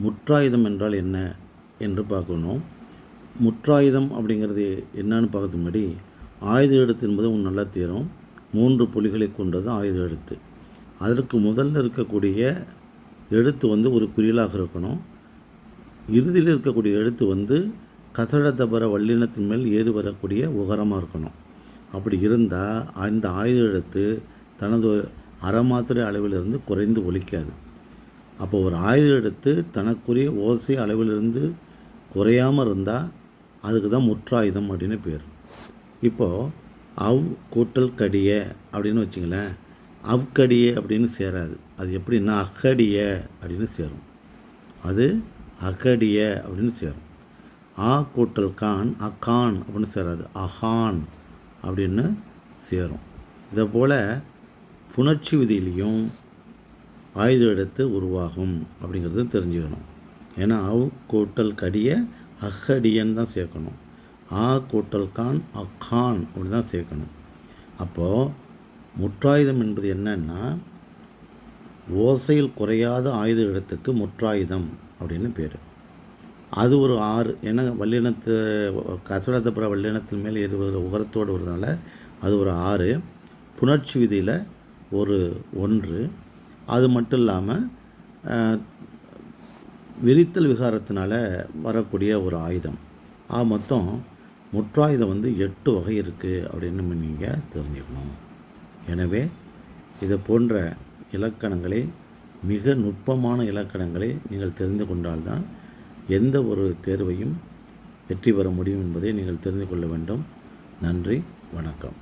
முற்றாயுதம் என்றால் என்ன என்று பார்க்கணும். முற்றாயுதம் அப்படிங்கிறது என்னன்னு பார்க்கறதுக்கு முன்னாடி ஆயுத எழுத்து என்பது உங்களுக்கு நல்லா தெரியும். 3 புள்ளிகளை கொண்டது ஆயுத எழுத்து. அதற்கு முதல்ல இருக்கக்கூடிய எழுத்து ஒரு குறிலாக இருக்கணும். இறுதியில் இருக்கக்கூடிய எழுத்து கசடதபர வல்லினத்தின் மேல் ஏறி வரக்கூடிய உகரமாக இருக்கணும். அப்படி இருந்தால் அந்த ஆயுத எழுத்து தனது அறமாத்திரை அளவிலிருந்து குறைந்து ஒலிக்காது. அப்போ ஒரு ஆயுத எழுத்து தனக்குரிய ஓசை அளவிலிருந்து குறையாமல் இருந்தால் அதுக்கு தான் முற்றாயுதம் அப்படின்னு பேர். இப்போது அவ் கூட்டல் கடிய அப்படின்னு வச்சிங்களேன், அவ்கடிய அப்படின்னு சேராது. அது எப்படின்னா அகடிய அப்படின்னு சேரும். அது அகடிய அப்படின்னு சேரும். ஆ கூட்டல் கான் அகான் அப்படின்னு சேராது, அஹான் அப்படின்னு சேரும். இதை போல் புணர்ச்சி விதியிலையும் ஆயுத எழுத்து உருவாகும் அப்படிங்கிறது தெரிஞ்சுக்கணும். ஏன்னா அவ் கூட்டல் கடிய அகடியன்னு தான் சேர்க்கணும். ஆ கூட்டல் கான் அகான் அப்படி தான் சேர்க்கணும். அப்போது முற்றாயுதம் என்பது என்னன்னா ஓசையில் குறையாத ஆயுத எழுத்துக்கு முற்றாயுதம் அப்படின்னு பேர். அது ஒரு 6. ஏன்னா வல்லினத்து கசடதபுர வல்லினத்தின் மேல் ஏறுவது உகரத்தோடு வருதுனால அது ஒரு 6. புணர்ச்சி விதியில் ஒரு 1. அது மட்டும் இல்லாமல் விரித்தல் விகாரத்தினால வரக்கூடிய ஒரு ஆயுதம். மொத்தம் முற்றாயுதம் 8 வகை இருக்குது அப்படின்னு நீங்கள் தெரிஞ்சுக்கணும். எனவே இதை போன்ற இலக்கணங்களை, மிக நுட்பமான இலக்கணங்களை நீங்கள் தெரிந்து கொண்டால்தான் எந்த ஒரு தேர்வையும் வெற்றி பெற முடியும் என்பதை நீங்கள் தெரிந்து கொள்ள வேண்டும். நன்றி, வணக்கம்.